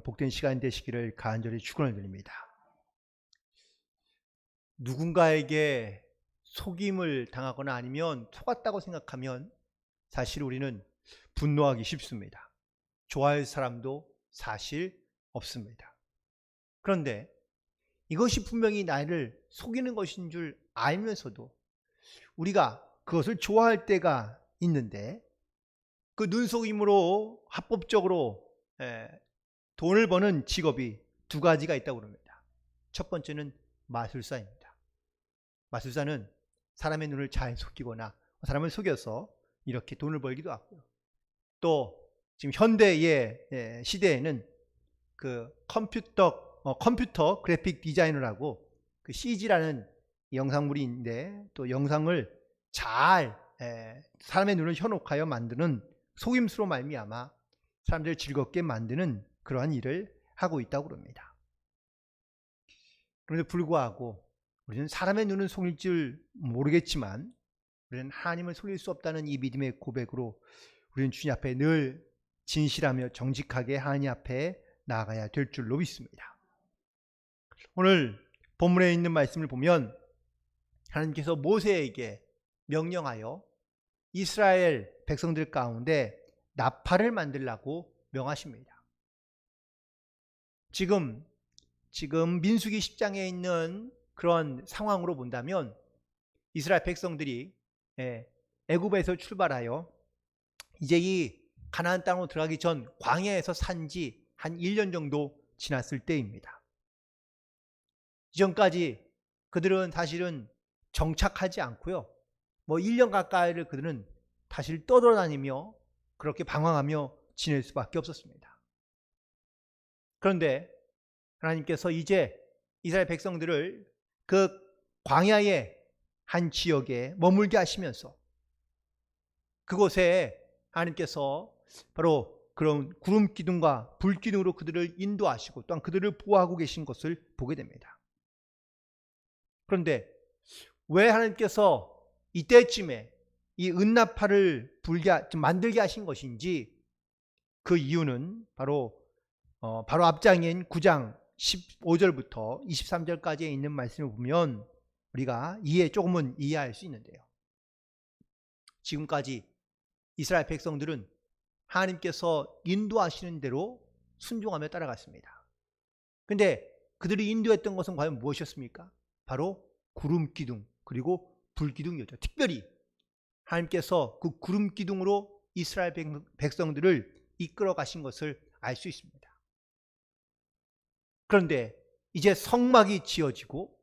복된 시간 되시기를 간절히 축원을 드립니다. 누군가에게 속임을 당하거나 아니면 속았다고 생각하면 사실 우리는 분노하기 쉽습니다. 좋아할 사람도 사실 없습니다. 그런데 이것이 분명히 나를 속이는 것인 줄 알면서도 우리가 그것을 좋아할 때가 있는데, 그 눈속임으로 합법적으로 돈을 버는 직업이 두 가지가 있다고 합니다. 첫 번째는 마술사입니다. 마술사는 사람의 눈을 잘 속이거나 사람을 속여서 이렇게 돈을 벌기도 하고요. 또 지금 현대의 시대에는 그 컴퓨터 그래픽 디자이너라고 그 CG라는 영상물인데, 또 영상을 잘 사람의 눈을 현혹하여 만드는 속임수로 말미암아 사람들을 즐겁게 만드는 그러한 일을 하고 있다고 합니다. 그런데 불구하고 우리는 사람의 눈은 속일 줄 모르겠지만 우리는 하나님을 속일 수 없다는 이 믿음의 고백으로 우리는 주님 앞에 늘 진실하며 정직하게 하나님 앞에 나아가야 될 줄로 믿습니다. 오늘 본문에 있는 말씀을 보면 하나님께서 모세에게 명령하여 이스라엘 백성들 가운데 나팔을 만들라고 명하십니다. 지금 민수기 10장에 있는 그런 상황으로 본다면 이스라엘 백성들이 애굽에서 출발하여 이제 이 가나안 땅으로 들어가기 전 광야에서 산 지 한 1년 정도 지났을 때입니다. 이전까지 그들은 사실은 정착하지 않고요, 1년 가까이를 그들은 사실 떠돌아다니며 그렇게 방황하며 지낼 수밖에 없었습니다. 그런데 하나님께서 이제 이스라엘 백성들을 그 광야의 한 지역에 머물게 하시면서 그곳에 하나님께서 바로 그런 구름 기둥과 불 기둥으로 그들을 인도하시고 또한 그들을 보호하고 계신 것을 보게 됩니다. 그런데 왜 하나님께서 이때쯤에 이 은나팔을 만들게 하신 것인지, 그 이유는 바로 앞장인 9장 15절부터 23절까지에 있는 말씀을 보면 우리가 조금은 이해할 수 있는데요. 지금까지 이스라엘 백성들은 하나님께서 인도하시는 대로 순종하며 따라갔습니다. 그런데 그들이 인도했던 것은 과연 무엇이었습니까? 바로 구름 기둥 그리고 불 기둥이었죠. 특별히 하나님께서 그 구름 기둥으로 이스라엘 백성들을 이끌어 가신 것을 알 수 있습니다. 그런데 이제 성막이 지어지고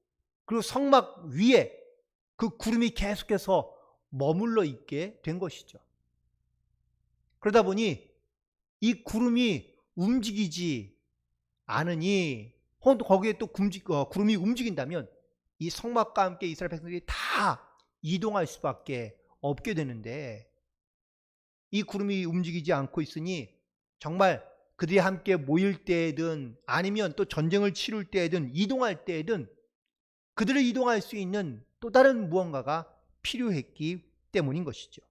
그리고 성막 위에 그 구름이 계속해서 머물러 있게 된 것이죠. 그러다 보니 이 구름이 움직이지 않으니, 또 거기에 또 구름이 움직인다면 이 성막과 함께 이스라엘 백성들이 다 이동할 수밖에 없게 되는데, 이 구름이 움직이지 않고 있으니 정말 그들이 함께 모일 때에든 아니면 또 전쟁을 치룰 때에든 이동할 때에든 그들을 이동할 수 있는 또 다른 무언가가 필요했기 때문인 것이죠.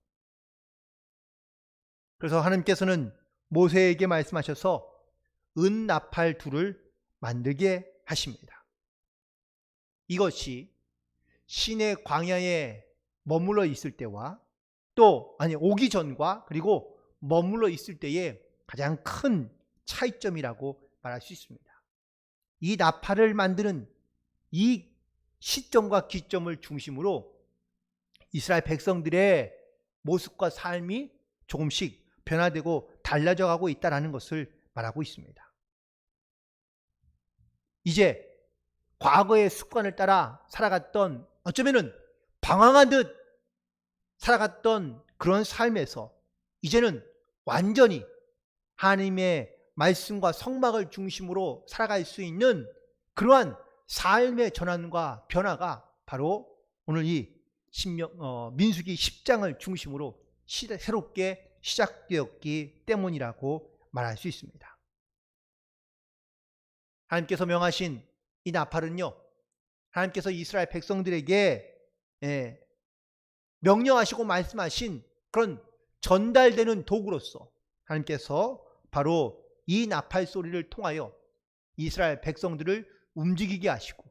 그래서 하나님께서는 모세에게 말씀하셔서 은나팔 둘을 만들게 하십니다. 이것이 시내 광야에 머물러 있을 때와 오기 전과 그리고 머물러 있을 때의 가장 큰 차이점이라고 말할 수 있습니다. 이 나팔을 만드는 이 시점과 기점을 중심으로 이스라엘 백성들의 모습과 삶이 조금씩 변화되고 달라져 가고 있다는 것을 말하고 있습니다. 이제 과거의 습관을 따라 살아갔던, 어쩌면은 방황한 듯 살아갔던 그런 삶에서 이제는 완전히 하나님의 말씀과 성막을 중심으로 살아갈 수 있는 그러한 삶의 전환과 변화가 바로 오늘 이 민수기 10장을 중심으로 새롭게 시작되었기 때문이라고 말할 수 있습니다. 하나님께서 명하신 이 나팔은요, 하나님께서 이스라엘 백성들에게 명령하시고 말씀하신 그런 전달되는 도구로서 하나님께서 바로 이 나팔 소리를 통하여 이스라엘 백성들을 움직이게 하시고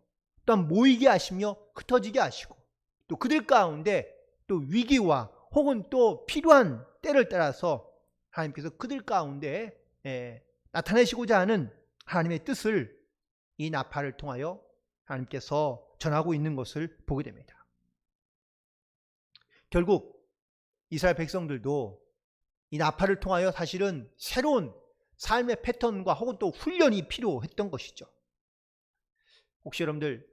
또한 모이게 하시며 흩어지게 하시고 또 그들 가운데 또 위기와 혹은 또 필요한 때를 따라서 하나님께서 그들 가운데 나타내시고자 하는 하나님의 뜻을 이 나팔을 통하여 하나님께서 전하고 있는 것을 보게 됩니다. 결국 이스라엘 백성들도 이 나팔을 통하여 사실은 새로운 삶의 패턴과 혹은 또 훈련이 필요했던 것이죠. 혹시 여러분들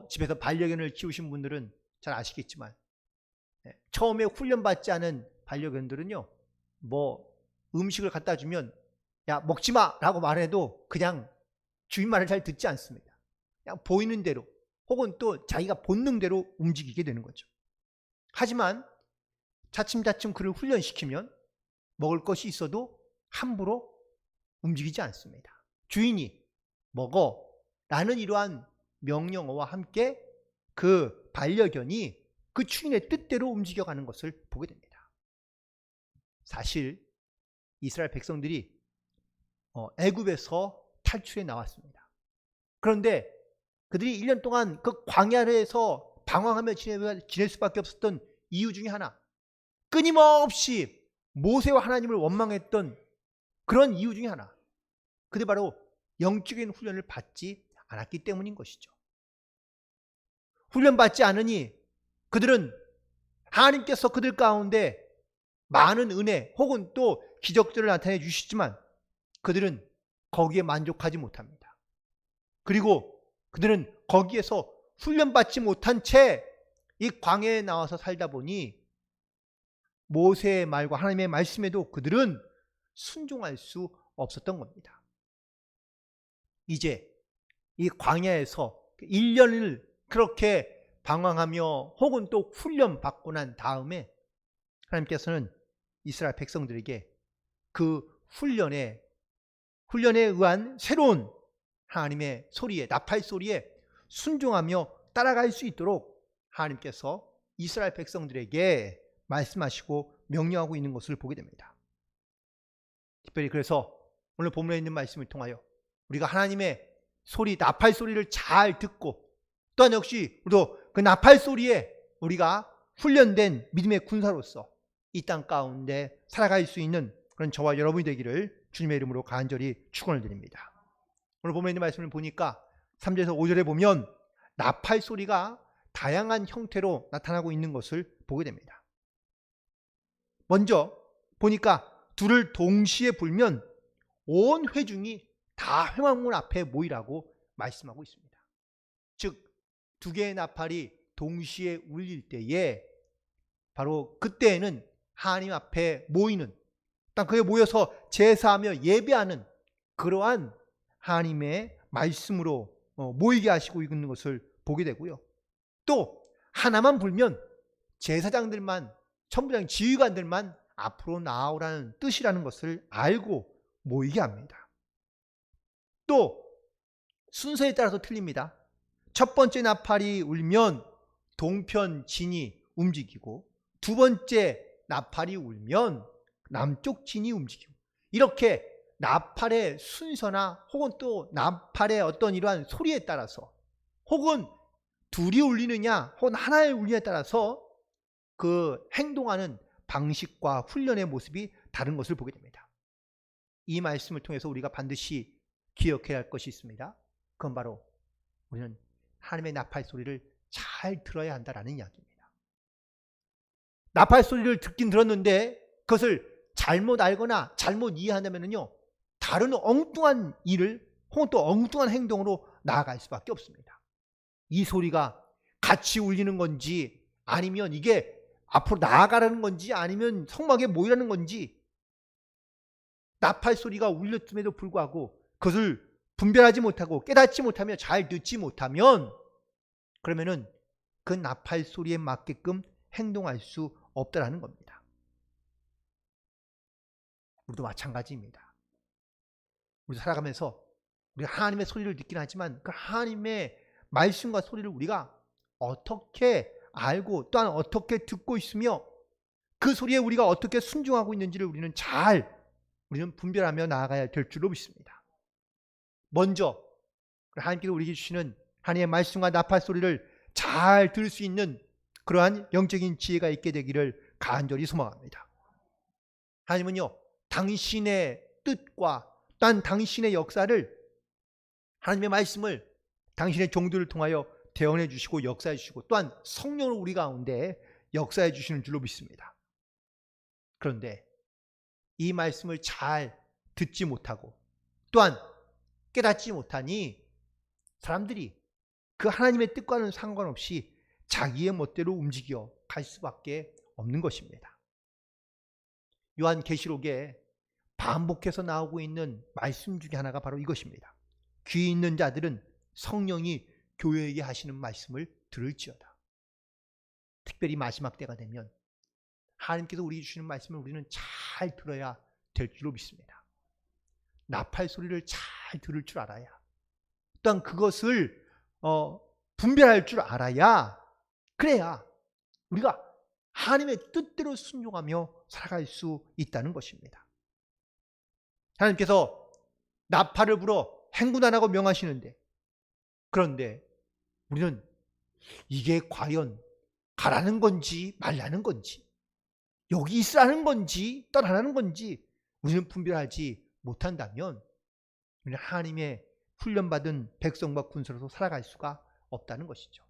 집에서 반려견을 키우신 분들은 잘 아시겠지만 처음에 훈련받지 않은 반려견들은요 음식을 갖다 주면 야 먹지 마 라고 말해도 그냥 주인 말을 잘 듣지 않습니다. 그냥 보이는 대로 혹은 또 자기가 본능대로 움직이게 되는 거죠. 하지만 차츰차츰 그를 훈련시키면 먹을 것이 있어도 함부로 움직이지 않습니다. 주인이 먹어 라는 이러한 명령어와 함께 그 반려견이 그 주인의 뜻대로 움직여가는 것을 보게 됩니다. 사실 이스라엘 백성들이 애굽에서 탈출해 나왔습니다. 그런데 그들이 1년 동안 그 광야에서 방황하며 지낼 수밖에 없었던 이유 중에 하나, 끊임없이 모세와 하나님을 원망했던 그런 이유 중에 하나, 그게 바로 영적인 훈련을 받지 않았기 때문인 것이죠. 훈련받지 않으니 그들은 하나님께서 그들 가운데 많은 은혜 혹은 또 기적들을 나타내 주시지만 그들은 거기에 만족하지 못합니다. 그리고 그들은 거기에서 훈련받지 못한 채 이 광야에 나와서 살다 보니 모세의 말과 하나님의 말씀에도 그들은 순종할 수 없었던 겁니다. 이제 이 광야에서 1년을 그렇게 방황하며 혹은 또 훈련받고 난 다음에 하나님께서는 이스라엘 백성들에게 그 훈련에 의한 새로운 하나님의 소리에, 나팔 소리에 순종하며 따라갈 수 있도록 하나님께서 이스라엘 백성들에게 말씀하시고 명령하고 있는 것을 보게 됩니다. 특별히 그래서 오늘 본문에 있는 말씀을 통하여 우리가 하나님의 소리, 나팔 소리를 잘 듣고 또한 역시 우리도 그 나팔 소리에 우리가 훈련된 믿음의 군사로서 이 땅 가운데 살아갈 수 있는 그런 저와 여러분이 되기를 주님의 이름으로 간절히 축원을 드립니다. 오늘 본문에 있는 말씀을 보니까 3절에서 5절에 보면 나팔 소리가 다양한 형태로 나타나고 있는 것을 보게 됩니다. 먼저 보니까 둘을 동시에 불면 온 회중이 다 회막문 앞에 모이라고 말씀하고 있습니다. 즉, 두 개의 나팔이 동시에 울릴 때에 바로 그때에는 하나님 앞에 모이는, 그에 모여서 제사하며 예배하는 그러한 하나님의 말씀으로 모이게 하시고 있는 것을 보게 되고요. 또 하나만 불면 제사장들만, 천부장 지휘관들만 앞으로 나오라는 뜻이라는 것을 알고 모이게 합니다. 또 순서에 따라서 틀립니다. 첫 번째 나팔이 울면 동편 진이 움직이고 두 번째 나팔이 울면 남쪽 진이 움직이고, 이렇게 나팔의 순서나 혹은 또 나팔의 어떤 이러한 소리에 따라서 혹은 둘이 울리느냐 혹은 하나에 울리느냐에 따라서 그 행동하는 방식과 훈련의 모습이 다른 것을 보게 됩니다. 이 말씀을 통해서 우리가 반드시 기억해야 할 것이 있습니다. 그건 바로 우리는 하나님의 나팔 소리를 잘 들어야 한다라는 이야기입니다. 나팔 소리를 듣긴 들었는데 그것을 잘못 알거나 잘못 이해한다면요, 다른 엉뚱한 일을 혹은 또 엉뚱한 행동으로 나아갈 수밖에 없습니다. 이 소리가 같이 울리는 건지 아니면 이게 앞으로 나아가라는 건지 아니면 성막에 모이라는 건지, 나팔 소리가 울렸음에도 불구하고 그것을 분별하지 못하고 깨닫지 못하며 잘 듣지 못하면 그러면은 그 나팔 소리에 맞게끔 행동할 수 없다라는 겁니다. 우리도 마찬가지입니다. 우리 살아가면서 우리가 하나님의 소리를 듣긴 하지만 그 하나님의 말씀과 소리를 우리가 어떻게 알고 또한 어떻게 듣고 있으며 그 소리에 우리가 어떻게 순종하고 있는지를 우리는 잘 우리는 분별하며 나아가야 될 줄로 믿습니다. 먼저 하나님께서 우리에게 주시는 하나님의 말씀과 나팔 소리를 잘 들을 수 있는 그러한 영적인 지혜가 있게 되기를 간절히 소망합니다. 하나님은요, 당신의 뜻과 또한 당신의 역사를, 하나님의 말씀을 당신의 종들을 통하여 대언해 주시고 역사해 주시고 또한 성령을 우리 가운데 역사해 주시는 줄로 믿습니다. 그런데 이 말씀을 잘 듣지 못하고 또한 깨닫지 못하니 사람들이 그 하나님의 뜻과는 상관없이 자기의 멋대로 움직여 갈 수밖에 없는 것입니다. 요한계시록에 반복해서 나오고 있는 말씀 중에 하나가 바로 이것입니다. 귀 있는 자들은 성령이 교회에게 하시는 말씀을 들을지어다. 특별히 마지막 때가 되면 하나님께서 우리에게 주시는 말씀을 우리는 잘 들어야 될 줄로 믿습니다. 나팔 소리를 잘 들을 줄 알아야, 또한 그것을 분별할 줄 알아야, 그래야 우리가 하나님의 뜻대로 순종하며 살아갈 수 있다는 것입니다. 하나님께서 나팔을 불어 행군하라고 명하시는데, 그런데 우리는 이게 과연 가라는 건지 말라는 건지, 여기 있으라는 건지 떠나라는 건지 우리는 분별하지 못한다면 우리는 하나님의 훈련받은 백성과 군사로서 살아갈 수가 없다는 것이죠.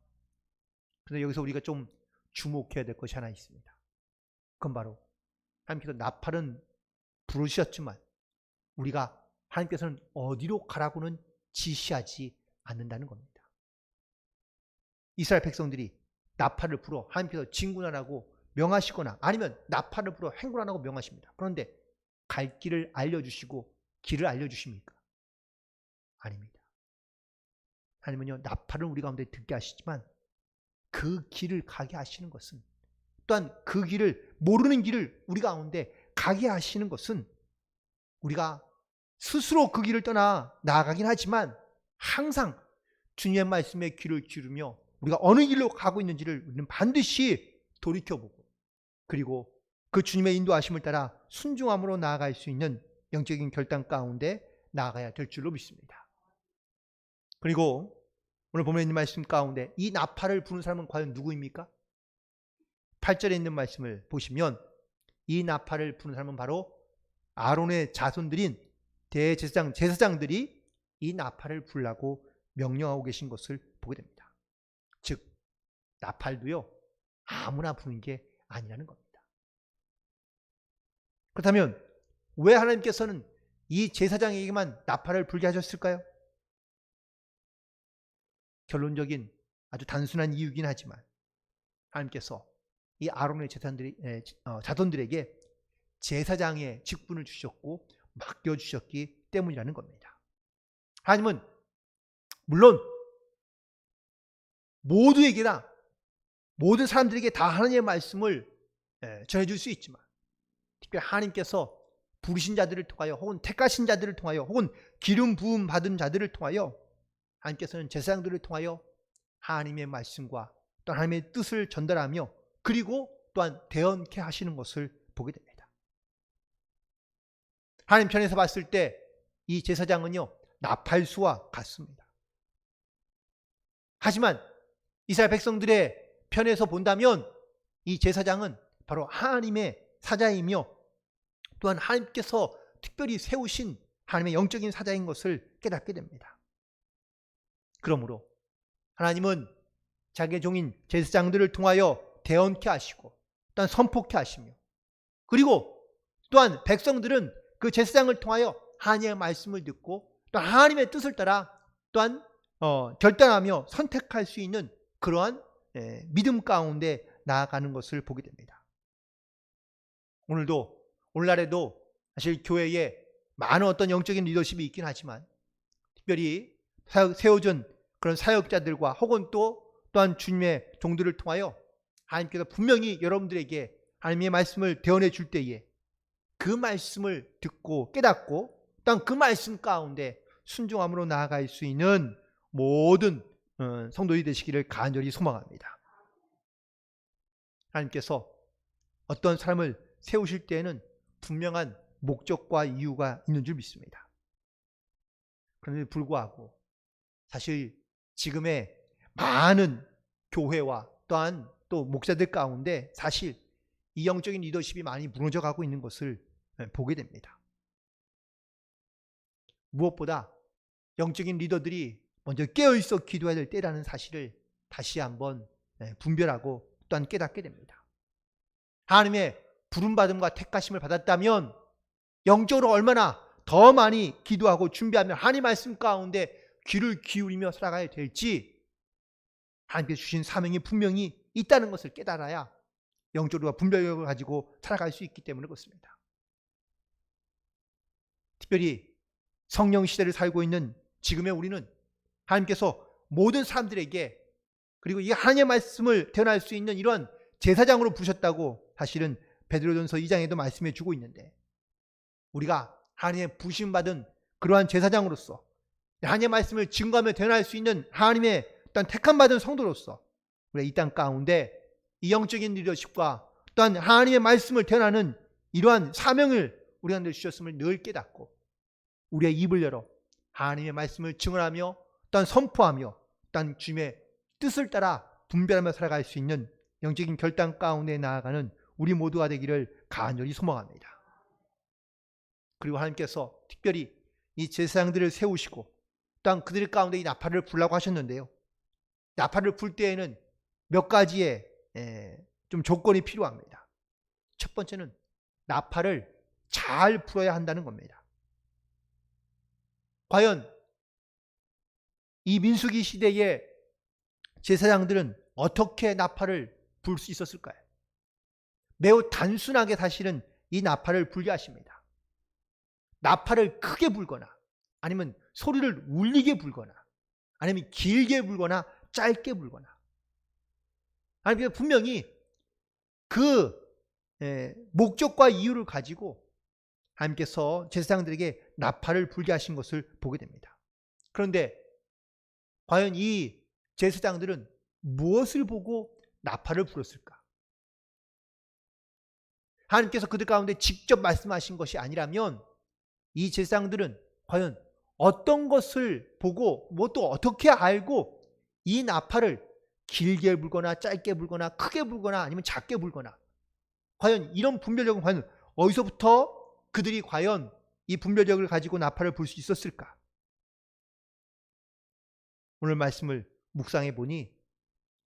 그런데 여기서 우리가 좀 주목해야 될 것이 하나 있습니다. 그건 바로 하나님께서 나팔은 부르셨지만 우리가 하나님께서는 어디로 가라고는 지시하지 않는다는 겁니다. 이스라엘 백성들이 나팔을 불어 하나님께서 진군하라고 명하시거나 아니면 나팔을 불어 행군하라고 명하십니다. 그런데 갈 길을 알려주시고 길을 알려주십니까? 아닙니다. 하나님은요, 나팔은 우리 가운데 듣게 하시지만 그 길을 가게 하시는 것은, 또한 그 길을, 모르는 길을 우리 가운데 가게 하시는 것은 우리가 스스로 그 길을 떠나 나아가긴 하지만 항상 주님의 말씀에 귀를 기울이며 우리가 어느 길로 가고 있는지를 우리는 반드시 돌이켜보고, 그리고 그 주님의 인도하심을 따라 순종함으로 나아갈 수 있는 영적인 결단 가운데 나아가야 될 줄로 믿습니다. 그리고 오늘 보면 있는 말씀 가운데 이 나팔을 부는 사람은 과연 누구입니까? 8절에 있는 말씀을 보시면 이 나팔을 부는 사람은 바로 아론의 자손들인 대제사장, 제사장들이 이 나팔을 불라고 명령하고 계신 것을 보게 됩니다. 즉 나팔도요, 아무나 부는 게 아니라는 겁니다. 그렇다면 왜 하나님께서는 이 제사장에게만 나팔을 불게 하셨을까요? 결론적인 아주 단순한 이유이긴 하지만 하나님께서 이 아론의 자손들에게 제사장의 직분을 주셨고 맡겨주셨기 때문이라는 겁니다. 하나님은 물론 모두에게나 모든 사람들에게 다 하나님의 말씀을 전해줄 수 있지만 특별히 하나님께서 부르신 자들을 통하여 혹은 택하신 자들을 통하여 혹은 기름 부음 받은 자들을 통하여 하나님께서는 제사장들을 통하여 하나님의 말씀과 또 하나님의 뜻을 전달하며 그리고 또한 대언케 하시는 것을 보게 됩니다. 하나님 편에서 봤을 때 이 제사장은요, 나팔수와 같습니다. 하지만 이스라엘 백성들의 편에서 본다면 이 제사장은 바로 하나님의 사자이며 또한 하나님께서 특별히 세우신 하나님의 영적인 사자인 것을 깨닫게 됩니다. 그러므로 하나님은 자기의 종인 제사장들을 통하여 대언케 하시고 또한 선포케 하시며 그리고 또한 백성들은 그 제사장을 통하여 하나님의 말씀을 듣고 또 하나님의 뜻을 따라 또한 결단하며 선택할 수 있는 그러한 믿음 가운데 나아가는 것을 보게 됩니다. 오늘날에도 사실 교회에 많은 어떤 영적인 리더십이 있긴 하지만 특별히 세워진 그런 사역자들과 혹은 또한 주님의 종들을 통하여 하나님께서 분명히 여러분들에게 하나님의 말씀을 대언해 줄 때에 그 말씀을 듣고 깨닫고 또한 그 말씀 가운데 순종함으로 나아갈 수 있는 모든 성도들이 되시기를 간절히 소망합니다. 하나님께서 어떤 사람을 세우실 때에는 분명한 목적과 이유가 있는 줄 믿습니다. 그런데 불구하고 사실 지금의 많은 교회와 또한 또 목사들 가운데 사실 이 영적인 리더십이 많이 무너져 가고 있는 것을 보게 됩니다. 무엇보다 영적인 리더들이 먼저 깨어있어 기도해야 될 때라는 사실을 다시 한번 분별하고 또한 깨닫게 됩니다. 하나님의 부름받음과 택하심을 받았다면 영적으로 얼마나 더 많이 기도하고 준비하며 하나님 말씀 가운데 귀를 기울이며 살아가야 될지 하나님께서 주신 사명이 분명히 있다는 것을 깨달아야 영적으로 분별력을 가지고 살아갈 수 있기 때문에 그렇습니다. 특별히 성령 시대를 살고 있는 지금의 우리는 하나님께서 모든 사람들에게 그리고 이 하나님의 말씀을 대언할 수 있는 이러한 제사장으로 부르셨다고 사실은 베드로전서 2장에도 말씀해 주고 있는데 우리가 하나님의 부심받은 그러한 제사장으로서 하나님의 말씀을 증거하며 대언할 수 있는 하나님의 어떤 택함받은 성도로서 우리가 이 땅 가운데 이 영적인 리더십과 또한 하나님의 말씀을 대언하는 이러한 사명을 우리한테 주셨음을 늘 깨닫고 우리의 입을 열어 하나님의 말씀을 증언하며 또한 선포하며 또한 주님의 뜻을 따라 분별하며 살아갈 수 있는 영적인 결단 가운데 나아가는 우리 모두가 되기를 간절히 소망합니다. 그리고 하나님께서 특별히 이 제사장들을 세우시고 또한 그들 가운데 이 나팔을 불라고 하셨는데요. 나팔을 불 때에는 몇 가지의 좀 조건이 필요합니다. 첫 번째는 나팔을 잘 불어야 한다는 겁니다. 과연 이 민수기 시대의 제사장들은 어떻게 나팔을 불 수 있었을까요? 매우 단순하게 사실은 이 나팔을 불게 하십니다. 나팔을 크게 불거나 아니면 소리를 울리게 불거나 아니면 길게 불거나 짧게 불거나 아니면 분명히 그 목적과 이유를 가지고 하나님께서 제사장들에게 나팔을 불게 하신 것을 보게 됩니다. 그런데 과연 이 제사장들은 무엇을 보고 나팔을 불었을까? 하나님께서 그들 가운데 직접 말씀하신 것이 아니라면 이 제사장들은 과연 어떤 것을 보고 뭐 또 어떻게 알고 이 나팔을 길게 불거나 짧게 불거나 크게 불거나 아니면 작게 불거나 과연 이런 분별력은 과연 어디서부터 그들이 과연 이 분별력을 가지고 나팔을 불 수 있었을까? 오늘 말씀을 묵상해 보니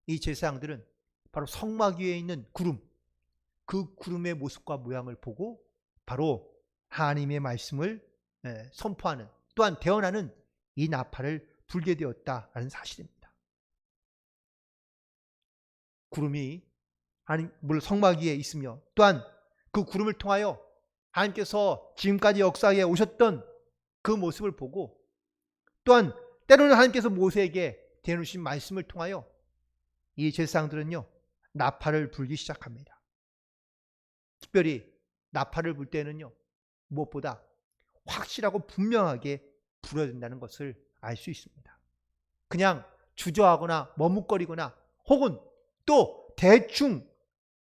이 제사장들은 바로 성막 위에 있는 구름, 그 구름의 모습과 모양을 보고 바로 하나님의 말씀을 선포하는 또한 대언하는 이 나팔을 불게 되었다라는 사실입니다. 구름이 성막 위에 있으며 또한 그 구름을 통하여 하나님께서 지금까지 역사에 오셨던 그 모습을 보고 또한 때로는 하나님께서 모세에게 대놓으신 말씀을 통하여 이 제사장들은요 나팔을 불기 시작합니다. 특별히 나팔을 불 때는요 무엇보다 확실하고 분명하게 불어야 된다는 것을 알 수 있습니다. 그냥 주저하거나 머뭇거리거나 혹은 또 대충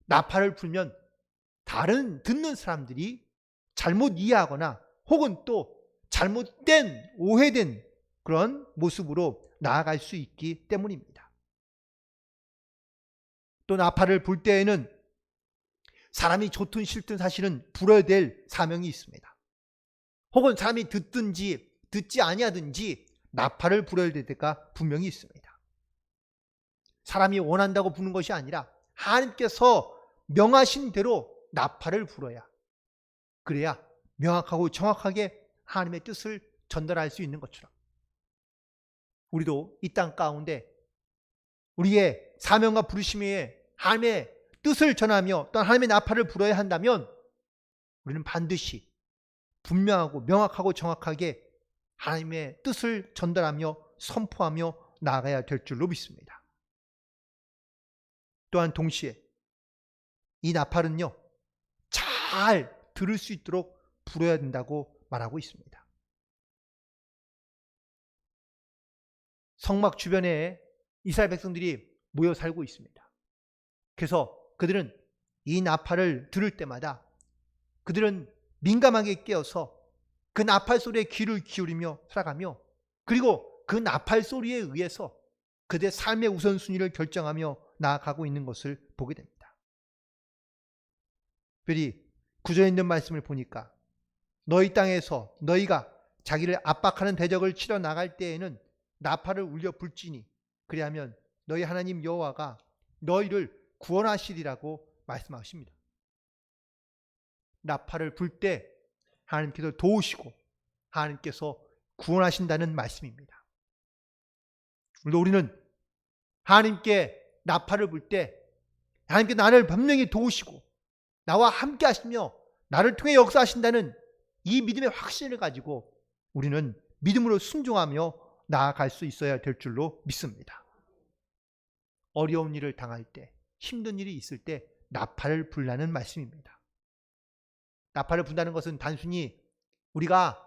나팔을 불면 다른 듣는 사람들이 잘못 이해하거나 혹은 또 잘못된 오해된 그런 모습으로 나아갈 수 있기 때문입니다. 또 나팔을 불 때에는 사람이 좋든 싫든 사실은 불어야 될 사명이 있습니다. 혹은 사람이 듣든지 듣지 아니하든지 나팔을 불어야 될 때가 분명히 있습니다. 사람이 원한다고 부는 것이 아니라 하나님께서 명하신 대로 나팔을 불어야 그래야 명확하고 정확하게 하나님의 뜻을 전달할 수 있는 것처럼 우리도 이 땅 가운데 우리의 사명과 부르심에 하나님의 뜻을 전하며 또 하나님의 나팔을 불어야 한다면 우리는 반드시 분명하고 명확하고 정확하게 하나님의 뜻을 전달하며 선포하며 나아가야 될 줄로 믿습니다. 또한 동시에 이 나팔은요 잘 들을 수 있도록 불어야 된다고 말하고 있습니다. 성막 주변에 이스라엘 백성들이 모여 살고 있습니다. 그래서 그들은 이 나팔을 들을 때마다 그들은 민감하게 깨어서 그 나팔 소리에 귀를 기울이며 살아가며, 그리고 그 나팔 소리에 의해서 그들의 삶의 우선순위를 결정하며 나아가고 있는 것을 보게 됩니다. 특별히 9절에 있는 말씀을 보니까 너희 땅에서 너희가 자기를 압박하는 대적을 치러 나갈 때에는 나팔을 울려 불지니 그리하면 너희 하나님 여호와가 너희를 구원하시리라고 말씀하십니다. 나팔을 불 때 하나님께서 도우시고 하나님께서 구원하신다는 말씀입니다. 우리는 하나님께 나팔을 불 때 하나님께 나를 분명히 도우시고 나와 함께 하시며 나를 통해 역사하신다는 이 믿음의 확신을 가지고 우리는 믿음으로 순종하며 나아갈 수 있어야 될 줄로 믿습니다. 어려운 일을 당할 때, 힘든 일이 있을 때 나팔을 불라는 말씀입니다. 나팔을 분다는 것은 단순히 우리가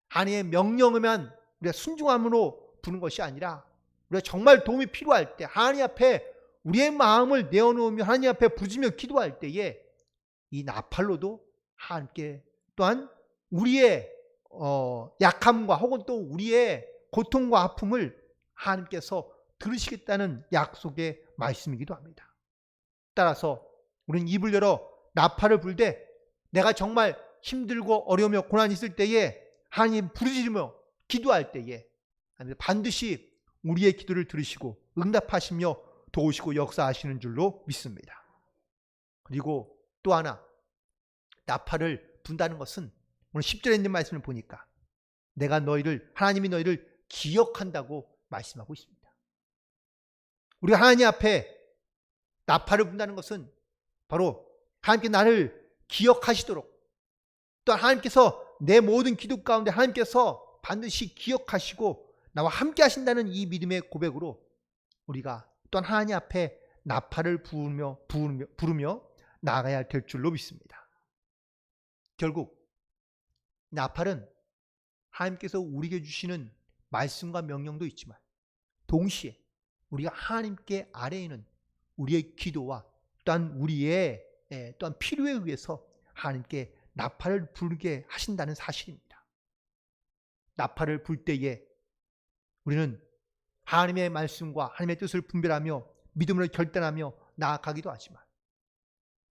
하나님의 명령에만 우리가 순종함으로 부는 것이 아니라 우리가 정말 도움이 필요할 때 하나님 앞에 우리의 마음을 내어놓으며 하나님 앞에 부르짖으며 기도할 때에 이 나팔로도 하나님께 또한 우리의 약함과 혹은 또 우리의 고통과 아픔을 하나님께서 들으시겠다는 약속의 말씀이기도 합니다. 따라서 우리는 입을 열어 나팔을 불 때 내가 정말 힘들고 어려우며 고난이 있을 때에 하나님 부르짖으며 기도할 때에 반드시 우리의 기도를 들으시고 응답하시며 도우시고 역사하시는 줄로 믿습니다. 그리고 또 하나, 나팔을 분다는 것은 오늘 10절에 있는 말씀을 보니까 내가 하나님이 너희를 기억한다고 말씀하고 있습니다. 우리가 하나님 앞에 나팔을 분다는 것은 바로 하나님께 나를 기억하시도록, 또 하나님께서 내 모든 기도 가운데 하나님께서 반드시 기억하시고 나와 함께 하신다는 이 믿음의 고백으로 우리가 또한 하나님 앞에 나팔을 부르며 나아가야 될 줄로 믿습니다. 결국 나팔은 하나님께서 우리에게 주시는 말씀과 명령도 있지만 동시에 우리가 하나님께 아래에 있는 우리의 기도와 또한 우리의 또한 필요에 의해서 하나님께 나팔을 부르게 하신다는 사실입니다. 나팔을 불 때에 우리는 하나님의 말씀과 하나님의 뜻을 분별하며 믿음으로 결단하며 나아가기도 하지만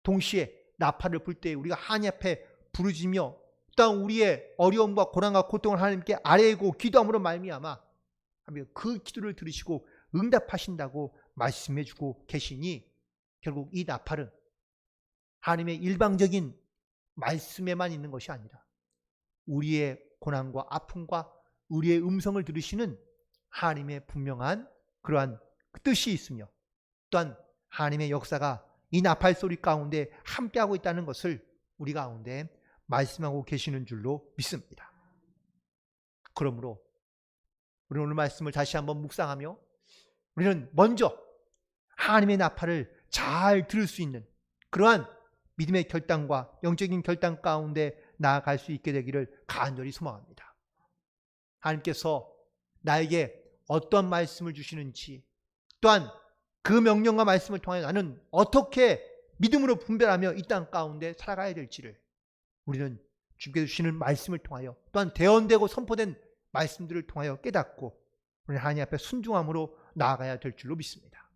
동시에 나팔을 불 때 우리가 하나님 앞에 부르짖으며 또한 우리의 어려움과 고난과 고통을 하나님께 아뢰고 기도함으로 말미암아 그 기도를 들으시고 응답하신다고 말씀해주고 계시니 결국 이 나팔은 하나님의 일방적인 말씀에만 있는 것이 아니라 우리의 고난과 아픔과 우리의 음성을 들으시는 하나님의 분명한 그러한 뜻이 있으며 또한 하나님의 역사가 이 나팔 소리 가운데 함께하고 있다는 것을 우리 가운데 말씀하고 계시는 줄로 믿습니다. 그러므로 우리 오늘 말씀을 다시 한번 묵상하며 우리는 먼저 하나님의 나팔을 잘 들을 수 있는 그러한 믿음의 결단과 영적인 결단 가운데 나아갈 수 있게 되기를 간절히 소망합니다. 하나님께서 나에게 어떤 말씀을 주시는지 또한 그 명령과 말씀을 통하여 나는 어떻게 믿음으로 분별하며 이 땅 가운데 살아가야 될지를 우리는 주께서 주시는 말씀을 통하여 또한 대언되고 선포된 말씀들을 통하여 깨닫고 우리는 하나님 앞에 순종함으로 나아가야 될 줄로 믿습니다.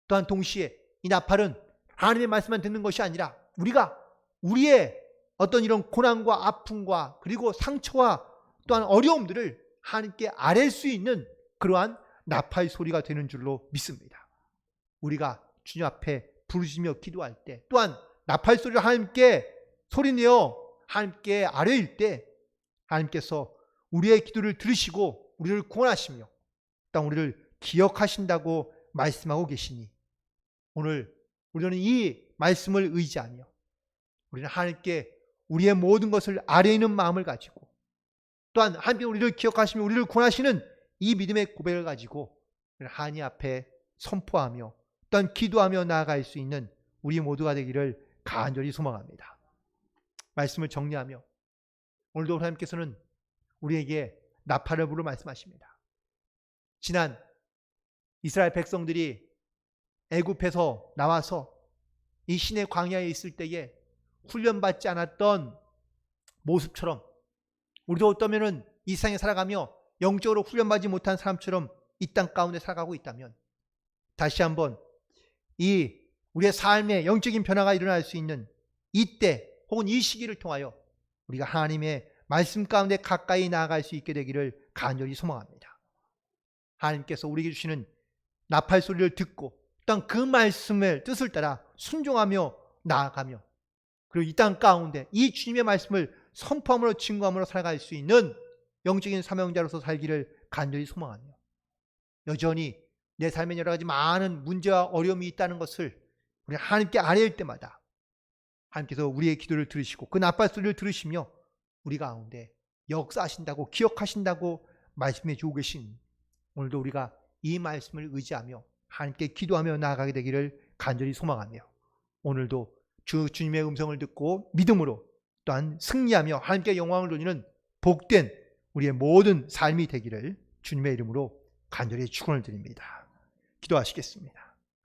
또한 동시에 이 나팔은 하나님의 말씀만 듣는 것이 아니라 우리가 우리의 어떤 이런 고난과 아픔과 그리고 상처와 또한 어려움들을 하나님께 아뢰 수 있는 그러한 나팔 소리가 되는 줄로 믿습니다. 우리가 주님 앞에 부르짖으며 기도할 때 또한 나팔 소리를 하나님께 소리내어 하나님께 아뢰일 때 하나님께서 우리의 기도를 들으시고 우리를 구원하시며 또한 우리를 기억하신다고 말씀하고 계시니 오늘 우리는 이 말씀을 의지하며 우리는 하나님께 우리의 모든 것을 아뢰 있는 마음을 가지고 또한 하나님께 우리를 기억하시며 우리를 구원하시는 이 믿음의 고백을 가지고 하나님 앞에 선포하며 또한 기도하며 나아갈 수 있는 우리 모두가 되기를 간절히 소망합니다. 말씀을 정리하며 오늘도 하나님께서는 우리에게 나팔을 불어 말씀하십니다. 지난 이스라엘 백성들이 애굽에서 나와서 이 시내 광야에 있을 때에 훈련받지 않았던 모습처럼 우리도 어떠면은 이 세상에 살아가며 영적으로 훈련받지 못한 사람처럼 이 땅 가운데 살아가고 있다면 다시 한번 이 우리의 삶에 영적인 변화가 일어날 수 있는 이때 혹은 이 시기를 통하여 우리가 하나님의 말씀 가운데 가까이 나아갈 수 있게 되기를 간절히 소망합니다. 하나님께서 우리에게 주시는 나팔 소리를 듣고 또한 그 말씀의 뜻을 따라 순종하며 나아가며 그리고 이 땅 가운데 이 주님의 말씀을 선포함으로 증거함으로 살아갈 수 있는 영적인 사명자로서 살기를 간절히 소망하며 여전히 내 삶에 여러 가지 많은 문제와 어려움이 있다는 것을 우리 하나님께 아뢰일 때마다 하나님께서 우리의 기도를 들으시고 그 나팔 소리를 들으시며 우리 가운데 역사하신다고 기억하신다고 말씀해 주고 계신 오늘도 우리가 이 말씀을 의지하며 하나님께 기도하며 나아가게 되기를 간절히 소망하며 오늘도 주님의 음성을 듣고 믿음으로 또한 승리하며 하나님께 영광을 돌리는 복된 우리의 모든 삶이 되기를 주님의 이름으로 간절히 축원을 드립니다. 기도하시겠습니다.